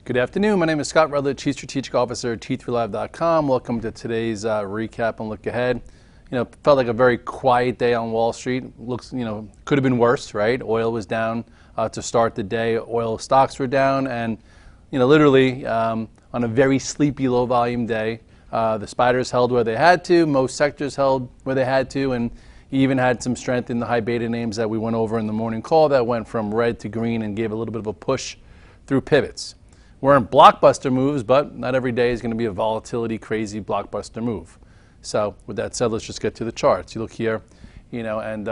Good afternoon. My name is Scott Redler, Chief Strategic Officer at T3Live.com. Welcome to today's recap and look ahead. Felt like a very quiet day on Wall Street. Looks, could have been worse, right? Oil was down to start the day. Oil stocks were down, and literally on a very sleepy, low-volume day, the spiders held where they had to. Most sectors held where they had to, and you even had some strength in the high beta names that we went over in the morning call that went from red to green and gave a little bit of a push through pivots. Weren't blockbuster moves, but not every day is going to be a volatility, crazy blockbuster move. So with that said, let's just get to the charts. You look here, and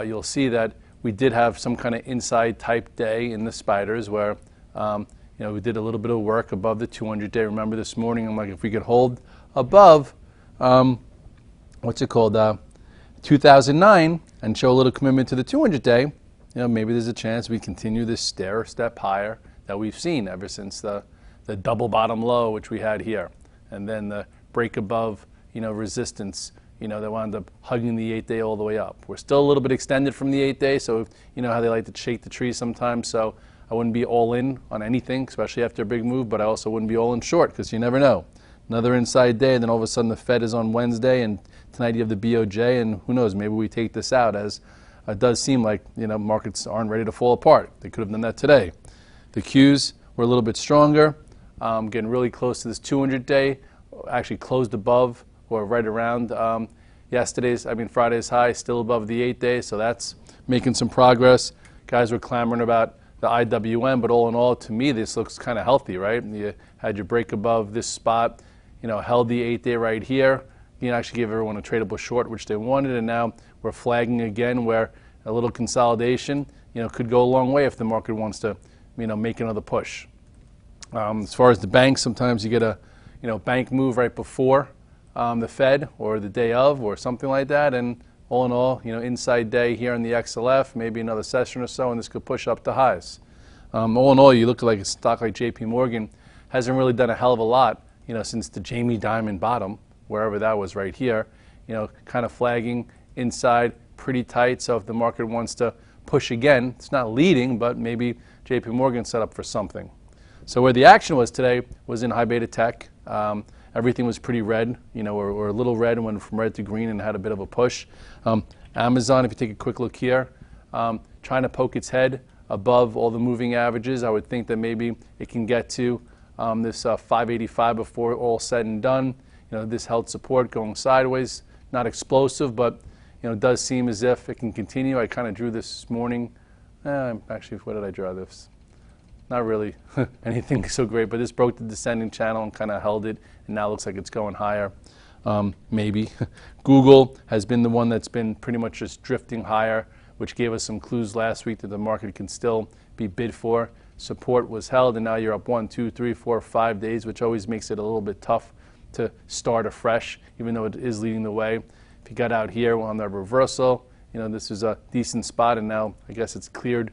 you'll see that we did have some kind of inside type day in the spiders where, we did a little bit of work above the 200-day. Remember this morning, I'm like, if we could hold above, 2009 and show a little commitment to the 200-day, maybe there's a chance we continue this stair step higher that we've seen ever since the double bottom low, which we had here, and then the break above, resistance, that wound up hugging the 8-day all the way up. We're still a little bit extended from the 8-day, so you know how they like to shake the tree sometimes, so I wouldn't be all in on anything, especially after a big move, but I also wouldn't be all in short, because you never know. Another inside day, and then all of a sudden the Fed is on Wednesday, and tonight you have the BOJ, and who knows, maybe we take this out, as it does seem like, markets aren't ready to fall apart. They could have done that today. The Qs were a little bit stronger, getting really close to this 200-day, actually closed above or right around Friday's high, still above the 8-day, so that's making some progress. Guys were clamoring about the IWM, but all in all, to me, this looks kind of healthy, right? You had your break above this spot, held the 8-day right here. You actually gave everyone a tradable short, which they wanted, and now we're flagging again where a little consolidation, could go a long way if the market wants to make another push. As far as the banks, sometimes you get a, bank move right before the Fed or the day of or something like that. And all in all, inside day here in the XLF, maybe another session or so, and this could push up to highs. All in all, you look like a stock like JP Morgan hasn't really done a hell of a lot, since the Jamie Dimon bottom, wherever that was right here, kind of flagging inside pretty tight. So if the market wants to push again, it's not leading, but maybe JP Morgan set up for something. So where the action was today was in high beta tech. Everything was pretty red, or a little red, and went from red to green and had a bit of a push. Amazon, if you take a quick look here, trying to poke its head above all the moving averages. I would think that maybe it can get to this 585 before all said and done. This held support going sideways, not explosive, but it does seem as if it can continue. I kind of drew this morning. Actually, what did I draw this? Not really anything so great, but this broke the descending channel and kind of held it, and now looks like it's going higher. Maybe. Google has been the one that's been pretty much just drifting higher, which gave us some clues last week that the market can still be bid for. Support was held, and now you're up 1, 2, 3, 4, 5 days, which always makes it a little bit tough to start afresh, even though it is leading the way. If you got out here on the reversal, this is a decent spot, and now I guess it's cleared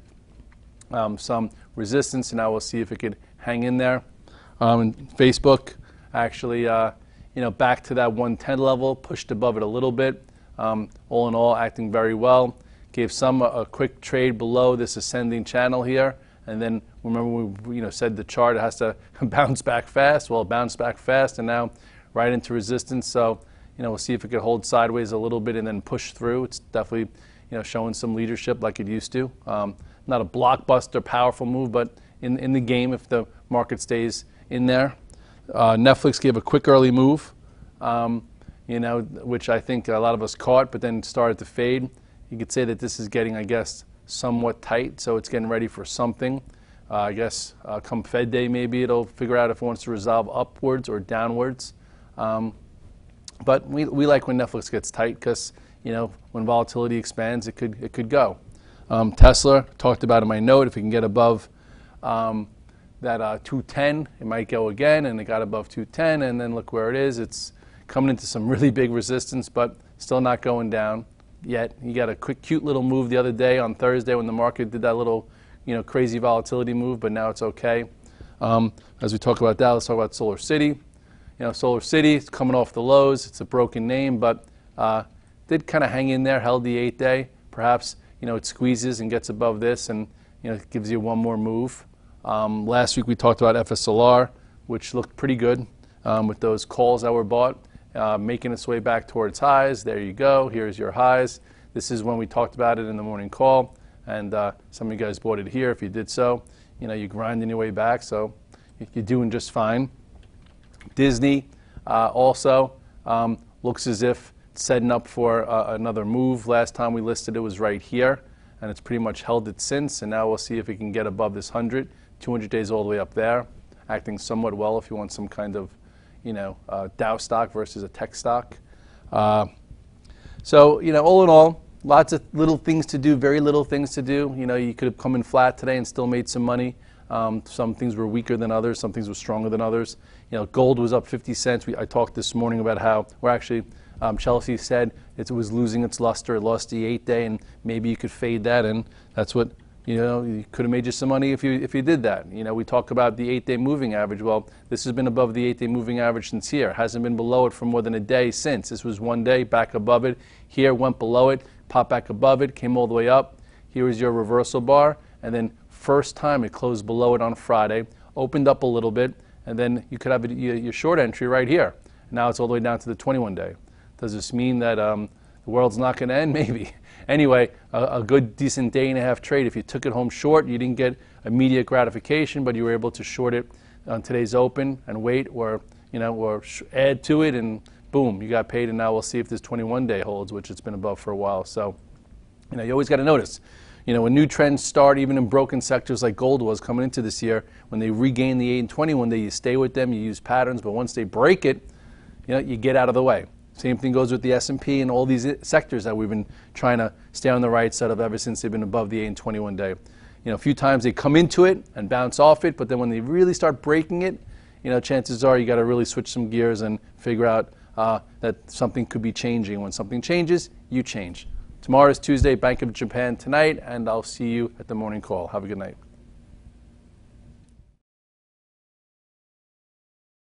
some resistance, and now we'll see if it could hang in there. And Facebook actually, back to that 110 level, pushed above it a little bit. All in all, acting very well. Gave some a quick trade below this ascending channel here, and then remember we said the chart has to bounce back fast. Well, it bounced back fast, and now right into resistance. So we'll see if it could hold sideways a little bit and then push through. It's definitely showing some leadership like it used to. Not a blockbuster, powerful move, but in the game if the market stays in there. Netflix gave a quick early move, which I think a lot of us caught, but then started to fade. You could say that this is getting, I guess, somewhat tight, so it's getting ready for something. I guess come Fed Day, maybe it'll figure out if it wants to resolve upwards or downwards. But we like when Netflix gets tight because, when volatility expands, it could go. Tesla, talked about in my note, if we can get above that 210, it might go again, and it got above 210, and then look where it is. It's coming into some really big resistance, but still not going down yet. You got a quick, cute little move the other day on Thursday when the market did that little, crazy volatility move, but now it's okay. As we talk about that, let's talk about Solar City. Solar City is coming off the lows. It's a broken name, but did kind of hang in there, held the 8-day. Perhaps, it squeezes and gets above this and, it gives you one more move. Last week we talked about FSLR, which looked pretty good with those calls that were bought, making its way back towards highs. There you go. Here's your highs. This is when we talked about it in the morning call, and some of you guys bought it here. If you did so, you're grinding your way back, so you're doing just fine. Disney also looks as if it's setting up for another move. Last time we listed it was right here, and it's pretty much held it since, and now we'll see if it can get above this 100, 200 days all the way up there, acting somewhat well if you want some kind of, Dow stock versus a tech stock. So, all in all, lots of little things to do, very little things to do. You could have come in flat today and still made some money. Some things were weaker than others. Some things were stronger than others. Gold was up 50 cents. I talked this morning about how, Chelsea said it was losing its luster. It lost the 8-day, and maybe you could fade that, and that's what, you could have made you some money if you did that. We talk about the 8-day moving average. Well, this has been above the 8-day moving average since here. It hasn't been below it for more than a day since. This was one day, back above it. Here, went below it, popped back above it, came all the way up. Here is your reversal bar, and then first time it closed below it on Friday, opened up a little bit, and then you could have your short entry right here. Now it's all the way down to the 21-day. Does this mean that the world's not going to end? Maybe. Anyway, a good, decent day and a half trade. If you took it home short, you didn't get immediate gratification, but you were able to short it on today's open and wait, or add to it, and boom, you got paid. And now we'll see if this 21-day holds, which it's been above for a while. So, you always got to notice. When new trends start, even in broken sectors like gold was coming into this year, when they regain the 8 and 20 one day, you stay with them, you use patterns, but once they break it, you get out of the way. Same thing goes with the S&P and all these sectors that we've been trying to stay on the right side of ever since they've been above the 8 and 21 day. A few times they come into it and bounce off it, but then when they really start breaking it, chances are you got to really switch some gears and figure out that something could be changing. When something changes, you change. Tomorrow is Tuesday, Bank of Japan tonight, and I'll see you at the morning call. Have a good night.